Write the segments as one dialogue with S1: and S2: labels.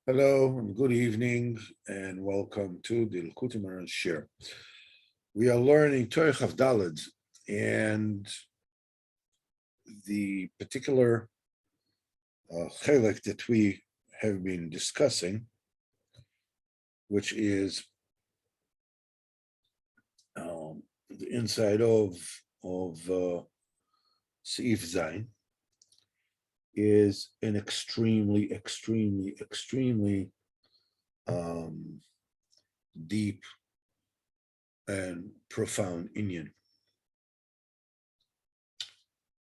S1: Hello and good evening, and welcome to the Likutey Moharan share. We are learning Torah Daled, and the particular chelik that we have been discussing, which is the inside of Seif Zayin, is an extremely deep and profound Inyan.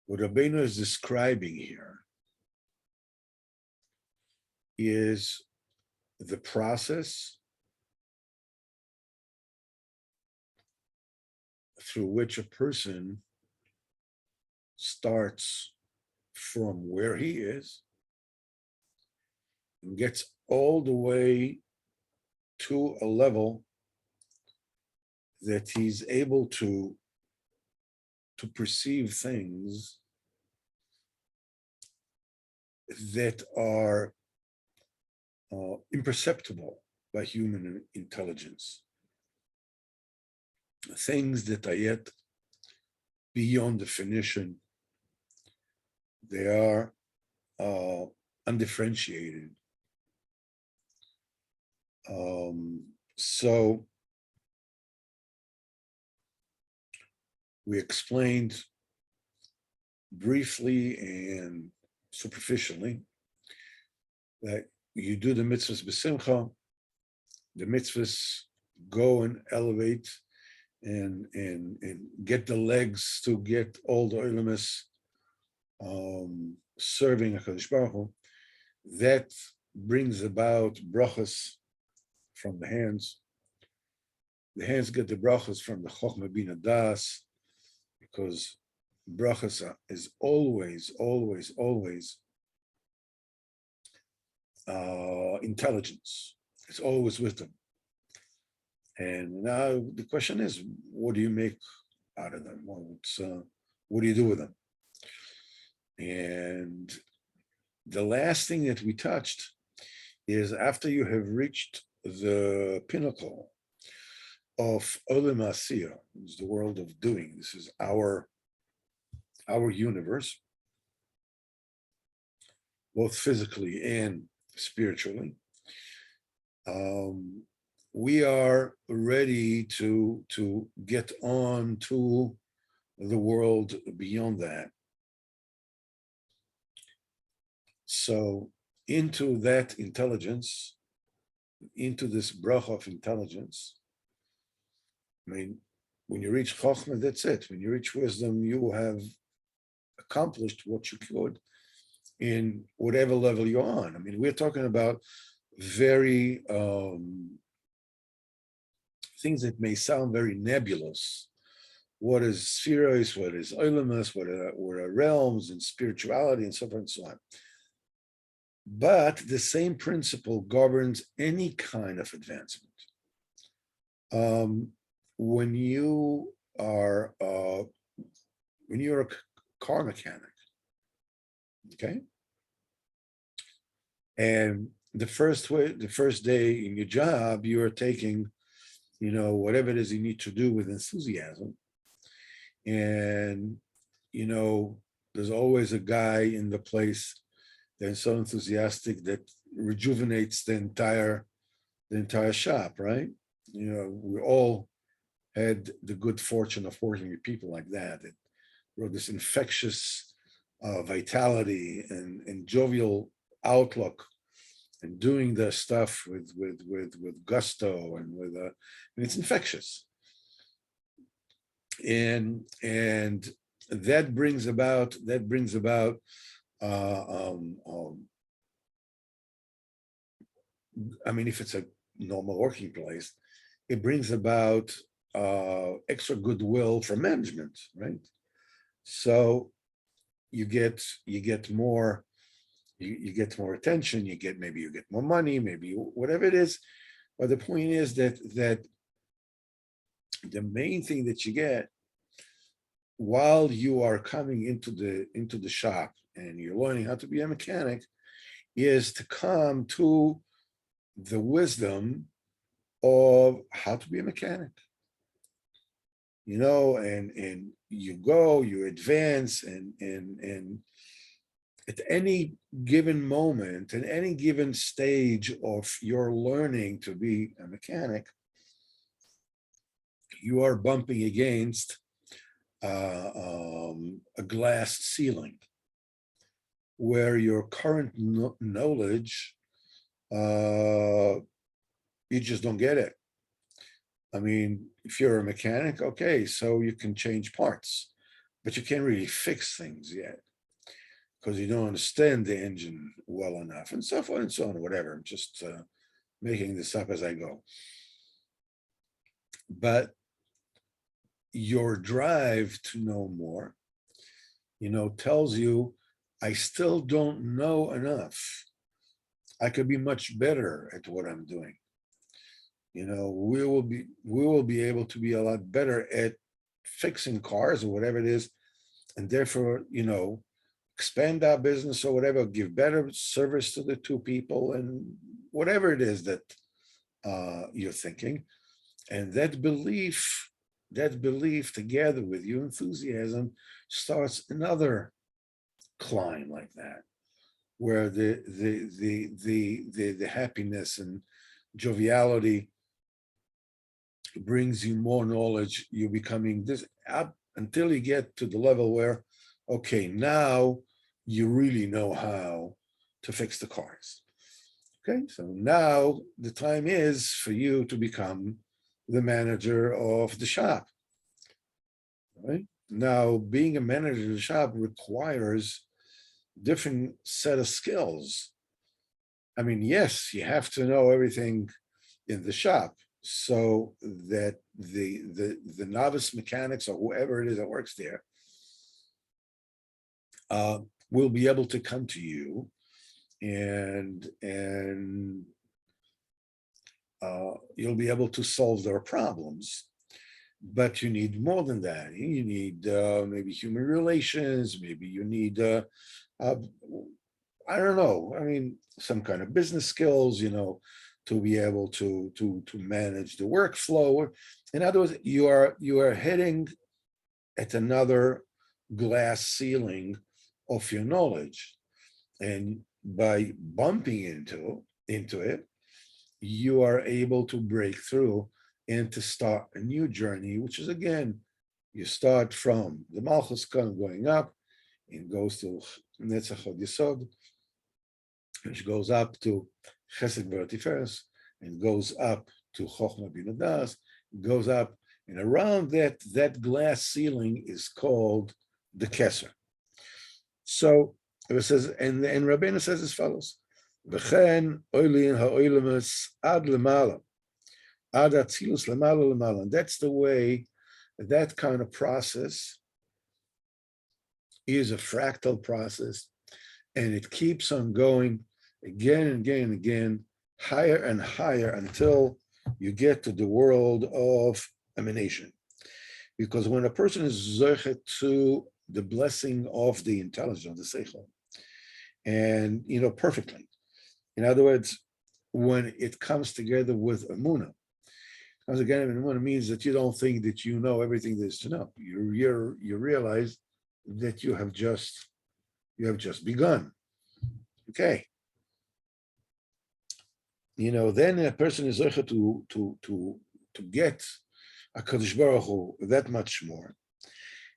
S1: What Rabbeinu is describing here is the process through which a person starts from where he is and gets all the way to a level that he's able to perceive things that are imperceptible by human intelligence, things that are yet beyond definition. They are undifferentiated. So we explained briefly and superficially that you do the mitzvahs b'simcha, the mitzvahs go and elevate and get the legs to get all the olamis serving HaKadosh Baruch Hu. That brings about brachas from the hands. The hands get the brachas from the Chochmah Bina Das, because brachas is always intelligence. It's always wisdom. And now the question is, what do you make out of them? What do you do with them? And the last thing that we touched is, after you have reached the pinnacle of Olam Asiyah, which is the world of doing. This is our universe, both physically and spiritually. We are ready to get on to the world beyond that. So into that intelligence, into this bracha of intelligence, I mean, when you reach Chochmah, that's it. When you reach wisdom, you have accomplished what you could in whatever level you're on. I mean, we're talking about very things that may sound very nebulous. What is spheres? What is olamus? What are realms and spirituality and so forth and so on. But the same principle governs any kind of advancement. When you're a car mechanic, okay, and the first day in your job, you are taking, whatever it is you need to do with enthusiasm, and there's always a guy in the place that's so enthusiastic that rejuvenates the entire shop, right? We all had the good fortune of working with people like that brought this infectious vitality and jovial outlook, and doing the stuff with gusto and and it's infectious, and that brings about I mean, if it's a normal working place, it brings about extra goodwill from management, right? So you get more attention, you get more money, maybe whatever it is. But the point is that the main thing that you get while you are coming into the shop and you're learning how to be a mechanic is to come to the wisdom of how to be a mechanic, and you advance, and at any given moment, at any given stage of your learning to be a mechanic, you are bumping against a glass ceiling where your current knowledge, you just don't get it. I mean, if you're a mechanic, okay, so you can change parts, but you can't really fix things yet because you don't understand the engine well enough, and so forth and so on, whatever. I'm just making this up as I go. But your drive to know more, tells you, I still don't know enough. I could be much better at what I'm doing. We will be able to be a lot better at fixing cars or whatever it is, and therefore, expand our business or whatever, give better service to the two people, and whatever it is that you're thinking. And that belief together with your enthusiasm starts another climb like that, where the happiness and joviality brings you more knowledge. You're becoming this up until you get to the level where, okay, now you really know how to fix the cars. Okay, so now the time is for you to become the manager of the shop. Right? Now, being a manager of the shop requires different set of skills. I mean, yes, you have to know everything in the shop so that the novice mechanics or whoever it is that works there will be able to come to you and you'll be able to solve their problems. But you need more than that. You need maybe human relations. Maybe you need I don't know. I mean, some kind of business skills, to be able to manage the workflow. In other words, you are heading at another glass ceiling of your knowledge, and by bumping into it, you are able to break through and to start a new journey, which is, again, you start from the Malchus going up and goes to Netzach Hod Yesod, which goes up to Chesed V'Tiferes, and goes up to Chochmah Bina Das, goes up, and around that glass ceiling is called the Kesser. So it says, and Rabbeinu says as follows: V'chen oilin ha'oilemus ad lemala, ad atzilus lemala lemala. And that's the way that kind of process is a fractal process, and it keeps on going again and again and again, higher and higher, until you get to the world of emanation. Because when a person is zochet to the blessing of the intelligence, of the seichel, and perfectly, in other words, when it comes together with emunah, comes together with emunah means that you don't think that you know everything there is to know. You realize that you have just begun. Okay. Then a person is zochet to get a Kadosh Baruch Hu that much more,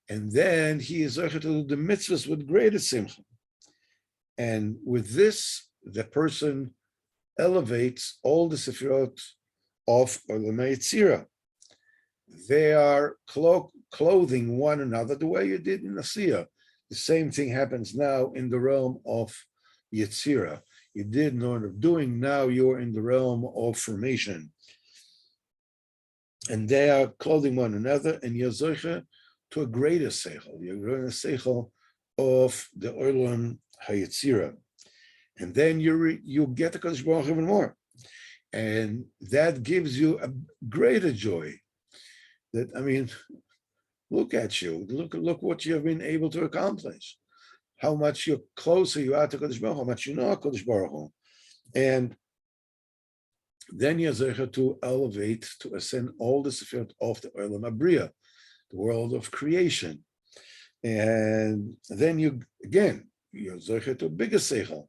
S1: and then he is zochet to do the mitzvahs with greater simcha. And with this, the person elevates all the sefirot of Olamei Yetzirah. They are clothing one another the way you did in Asiya. The same thing happens now in the realm of Yetzirah. You did in order of doing, now you're in the realm of formation. And they are clothing one another, and you're zoche to a greater seichel. You're going to seichel of the Olam HaYetzirah. And then you get the Kadosh Baruch Hu even more. And that gives you a greater joy. That, I mean, look at you. Look what you have been able to accomplish. How much you're closer you are to Kadosh Baruch Hu, how much you know Kadosh Baruch Hu. And then you're zecher to elevate, to ascend all the sefirot of the Olam Abriya, the world of creation. And then you're zecher to a bigger seichel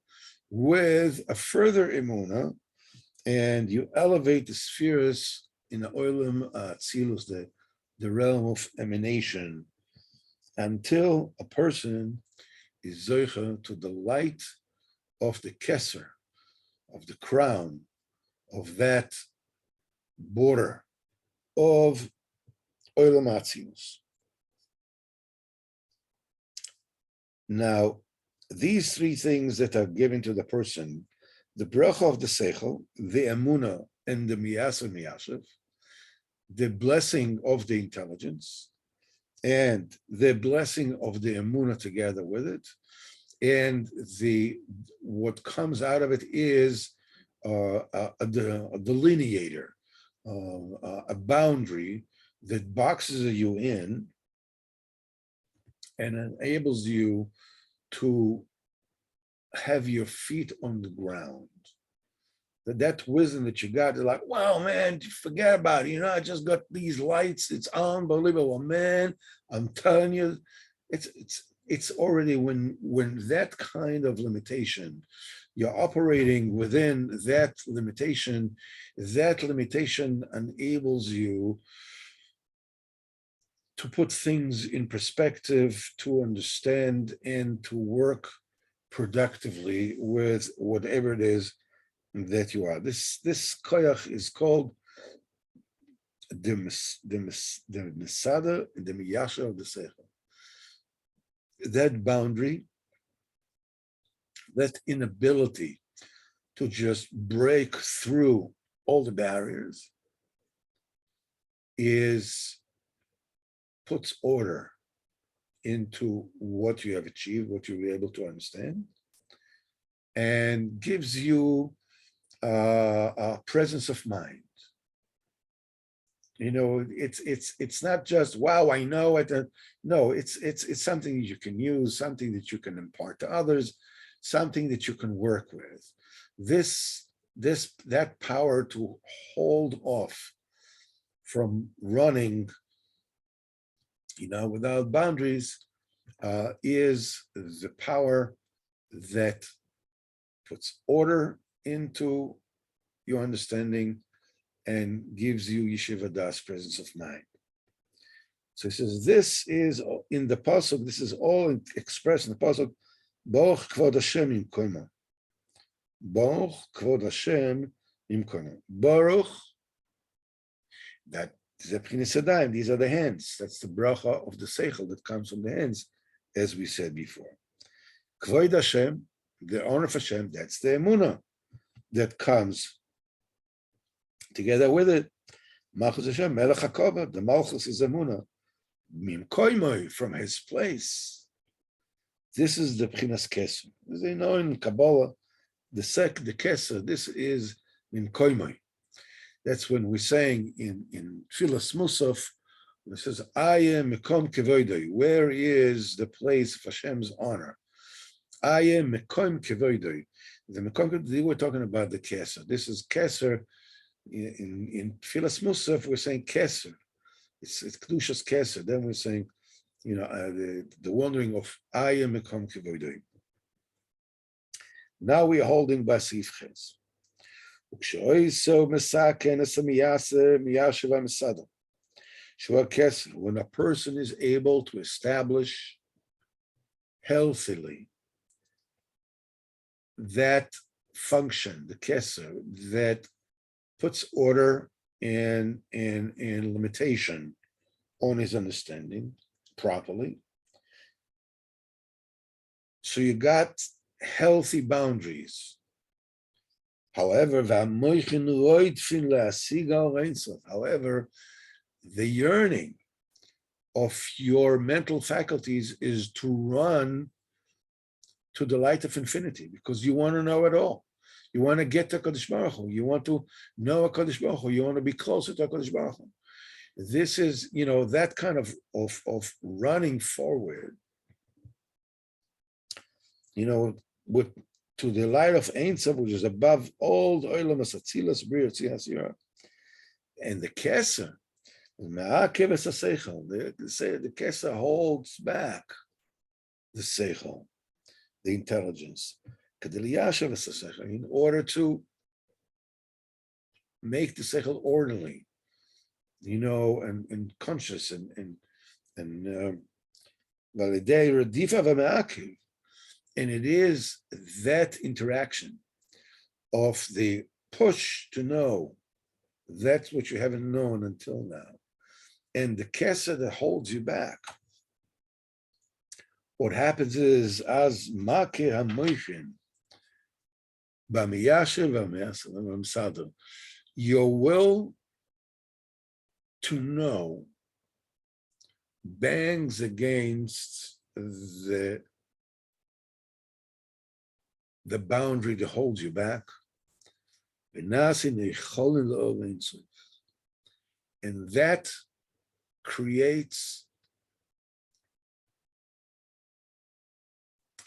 S1: with a further emuna, and you elevate the spheres in the Olam Tzilus, the realm of emanation, until a person is zeicha to the light of the keser, of the crown, of that border of Olam Atzilus. Now, these three things that are given to the person, the bracha of the seichel, the emuna, and the miyaser miyashiv, the blessing of the intelligence, and the blessing of the emuna together with it, and what comes out of it is a delineator, a boundary that boxes you in and enables you to have your feet on the ground. That wisdom that you got is like, wow, man, forget about it. I just got these lights. It's unbelievable, man. I'm telling you, it's already when that kind of limitation, you're operating within that limitation enables you to put things in perspective, to understand, and to work productively with whatever it is that you are. This koyach is called the Mesada, the Miyasha of the Seichel. That boundary, that inability to just break through all the barriers puts order into what you have achieved, what you'll be able to understand, and gives you a presence of mind. It's not just, wow, I know it. No, it's something you can use, something that you can impart to others, something that you can work with. That power to hold off from running, without boundaries, is the power that puts order into your understanding and gives you Yeshiva Das, presence of mind. So he says, this is in the pasuk, this is all expressed in the pasuk, Baruch Kvod Hashem Im Koimo. Baruch Kvod Hashem Im Koimo. Baruch, that is a P'chinas Yadayim, these are the hands. That's the bracha of the seichel that comes from the hands, as we said before. Kvod Hashem, the honor of Hashem, that's the emunah that comes together with it. Malchus Hashem, Melech HaKavod, the Malchus is emunah. Mim koimoi, from his place. This is the P'chinas Keser. As they know in Kabbalah, the Keser, this is Mim koimoi. That's when we're saying in Tfilas Musaf, it says, Ayem Mekom Kevoidoi, where is the place of Hashem's honor? Ayem Mekom Kevoidoi. The Mekom, they were talking about the Keser. This is Keser. In Tfilas Musaf, we're saying Keser. It's Kedushas Keser. Then we're saying, the wandering of Ayem Mekom Kevoidoi. Now we are holding Basif Ches. When a person is able to establish healthily that function, the keser, that puts order and limitation on his understanding properly. So you got healthy boundaries. However, the yearning of your mental faculties is to run to the light of infinity, because you want to know it all. You want to get to HaKadosh Baruch Hu. You want to know HaKadosh Baruch Hu. You want to be closer to HaKadosh Baruch Hu. This is, that kind of running forward, to the light of Ein Sof, which is above all the Olam Asatzilas, Bria, Tzias, Yira. And the Keser, the Keser holds back the Seichel, the intelligence, in order to make the Seichel orderly, and conscious and and it is that interaction of the push to know that's what you haven't known until now, and the kesser that holds you back. What happens is, as makir hamoishin, your will to know bangs against the boundary that holds you back. And that creates,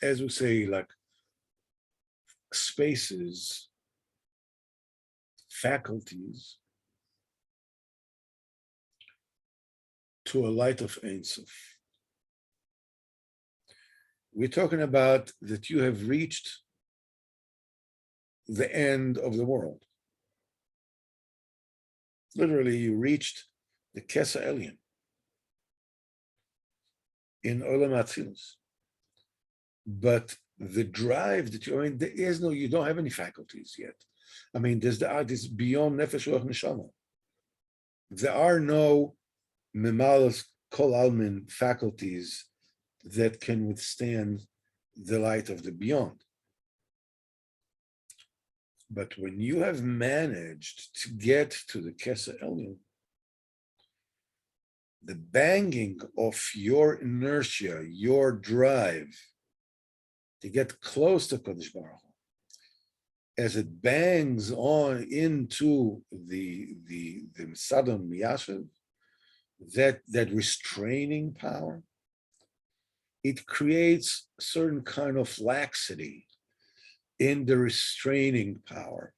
S1: as we say, like spaces, faculties to a light of Ein Sof. We're talking about that you have reached the end of the world. Literally, you reached the Keser Elyon in Olam Atzilus. But the drive that you're in, you don't have any faculties yet. I mean, there's the art is beyond Nefesh Ruach Neshama. There are no Memalas Kol Almin faculties that can withstand the light of the beyond. But when you have managed to get to the Keser Elyon, the banging of your inertia, your drive to get close to Kodesh Baruch Hu, as it bangs on into the Sadon Miyashiv, that restraining power, it creates a certain kind of laxity in the restraining power.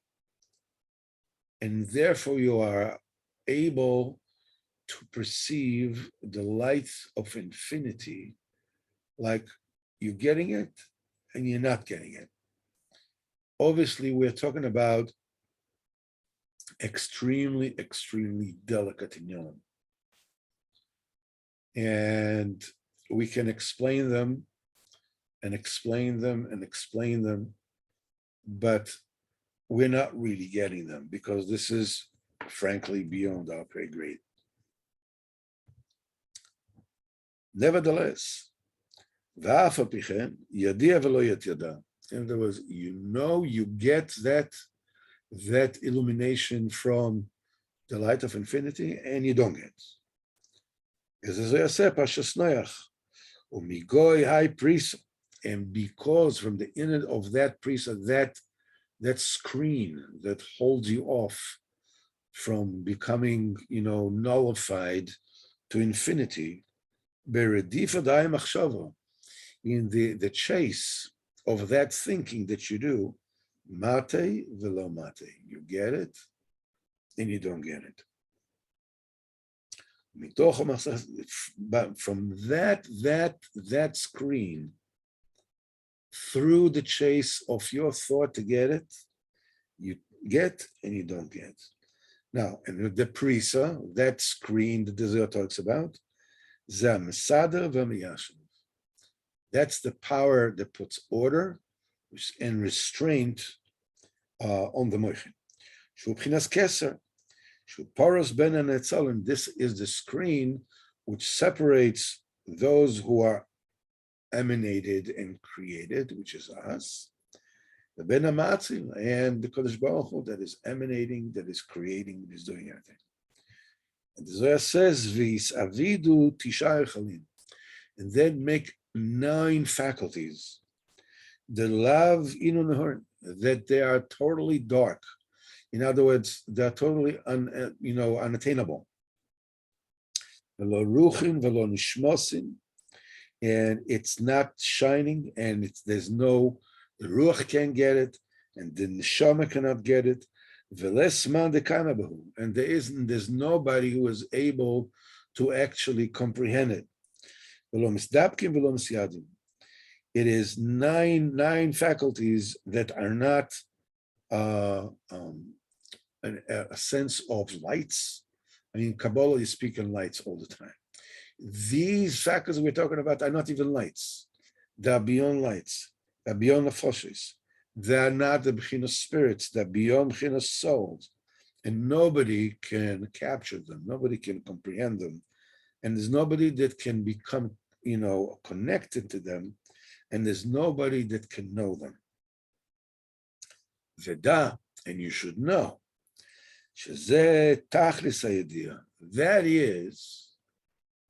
S1: And therefore you are able to perceive the light of infinity, like you're getting it and you're not getting it. Obviously, we're talking about extremely, extremely delicate inyanim. And we can explain them and explain them and explain them, but we're not really getting them because this is, frankly, beyond our pay grade. Nevertheless, in other words, you get that illumination from the light of infinity, and you don't get. And because from the inner of that prisa, that screen that holds you off from becoming, nullified to infinity, in the chase of that thinking that you do, mate velo mate, you get it and you don't get it. But from that screen, through the chase of your thought to get it, you get and you don't get. Now, and the prisa, that screen that the Zohar talks about, that's the power that puts order and restraint on the moichin. This is the screen which separates those who are emanated and created, which is us, the Ben Amatzil, and the Kodesh Baruch Hu that is emanating, that is creating, that is doing everything. And the Zohar says, "Vis avidu tisha echalin," and then make 9 faculties. The love Likutey Moharan, that they are totally dark. In other words, they're totally unattainable. Velo ruchin, velo nishmosin, and it's not shining, and there's no The Ruach can't get it, and the Neshama cannot get it. And there's nobody who is able to actually comprehend it. It is nine faculties that are not uh, um, a sense of lights. I mean, Kabbalah is speaking lights all the time. These faculties we're talking about are not even lights. They're beyond lights. They're beyond the foshes. They're not the Bechina spirits. They're beyond Bechina souls. And nobody can capture them. Nobody can comprehend them. And there's nobody that can become, connected to them. And there's nobody that can know them. Veda, and you should know, that is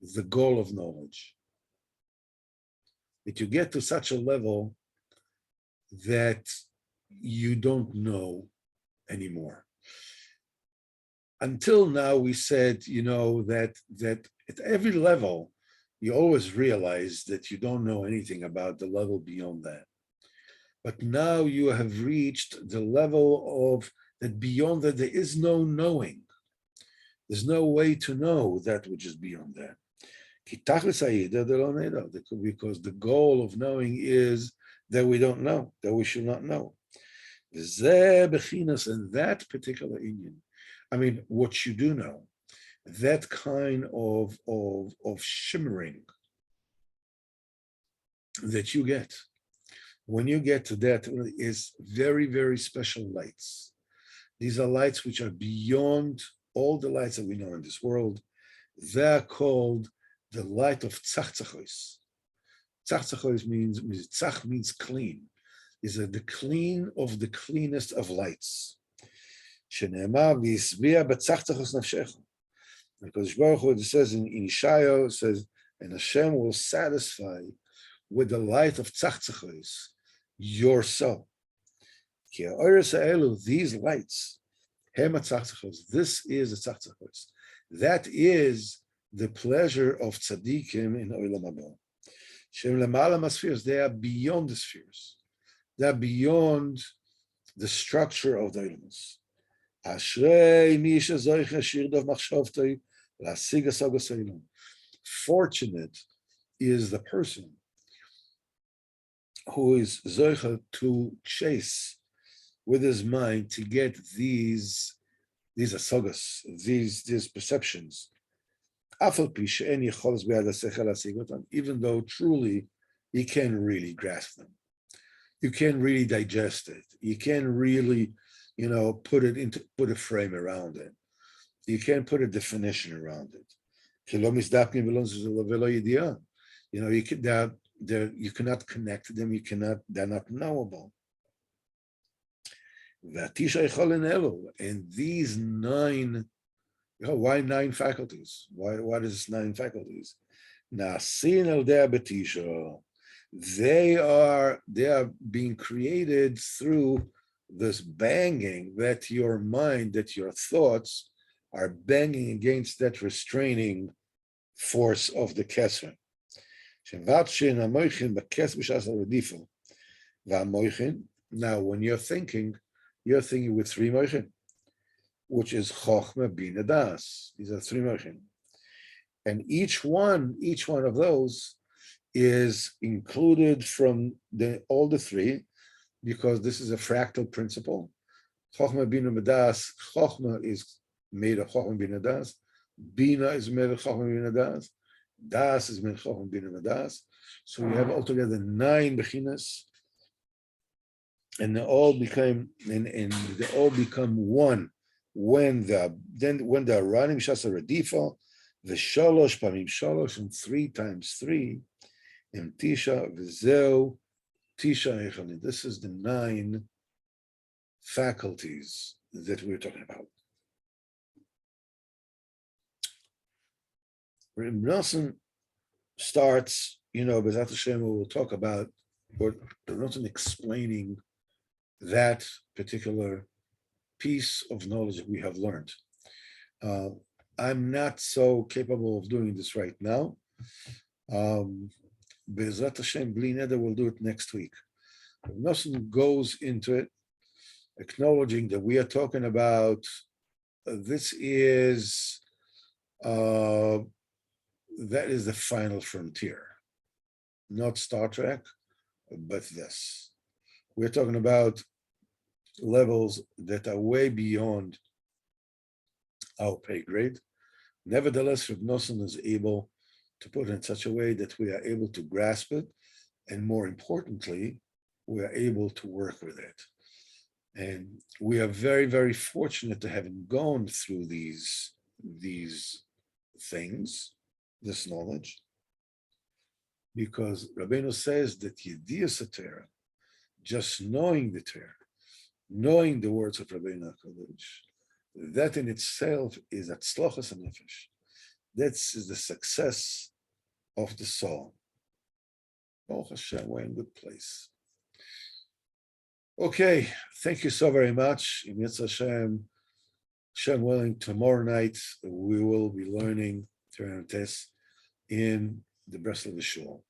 S1: the goal of knowledge. That you get to such a level that you don't know anymore. Until now, we said, that at every level, you always realize that you don't know anything about the level beyond that. But now you have reached the level of that beyond that there is no knowing. There's no way to know that which is beyond that. Because the goal of knowing is that we don't know, that we should not know. And that particular Indian, I mean, what you do know, that kind of shimmering that you get, when you get to that, is very, very special lights. These are lights which are beyond all the lights that we know in this world. They're called the light of tzachtzachos. Tzachtzachos means tzach means clean. These are the clean of the cleanest of lights. Shene'emar v'yisbia b'tzachtzachos nafshecha. Because Baruch Hu, it says in Ishayahu, it says, and Hashem will satisfy with the light of tzachtzachos your soul. These lights, this is the tzachtzachos. That is the pleasure of tzaddikim in Olam Haba. Shem lemala spheres, they are beyond the spheres. They are beyond the structure of the elements. Ashrei mi shezoich shirdav machshavtei la'asig hasagas ha'olam. Fortunate is the person who is zoicha to chase with his mind to get these asagas, these perceptions, even though truly you can't really grasp them. You can't really digest it. You can't really, put a frame around it. You can't put a definition around it. You cannot connect them. They're not knowable. And these nine, why nine faculties? Why is 9 faculties? They are being created through this banging that your mind, that your thoughts are banging against that restraining force of the Kesser. Now, when you're thinking with 3 moichin, which is Chochmah, Bina, Das. These are 3 moichin. And each one of those is included from all the 3, because this is a fractal principle. Chochmah, Bina, Das. Chochmah is made of Chochmah, Bina, Das. Bina is made of Chochmah, Bina, Das. Das is made of Chochmah, Bina, Das. So you have altogether 9 bechinas, and they all become one when they're running Shasa Radifa, the Shalosh Pamim Shalosh, and 3 times 3, and Tisha V'zeu Tisha Echad. This is the 9 faculties that we're talking about. Reb Nosson starts, B'ezrat Hashem, we will talk about what Reb Nosson explaining that particular piece of knowledge that we have learned. I'm not so capable of doing this right now. Be'ezrat Hashem, Bli Neder, we'll do it next week. Rav Nosson goes into it, acknowledging that we are talking about this is that is the final frontier, not Star Trek, but this. We're talking about levels that are way beyond our pay grade. Nevertheless, Rav Nosson is able to put it in such a way that we are able to grasp it, and more importantly, we are able to work with it. And we are very, very fortunate to have gone through these things, this knowledge, because Rabbeinu says that Yediyas Torah, just knowing the Torah, knowing the words of Rabbeinu HaKadosh, that in itself is atzlochas hanefesh. That is the success of the soul. Baruch Hashem, we're in a good place. Okay, thank you so very much. In Yitzhak Hashem willing, tomorrow night we will be learning Torah in the Breslov Shul.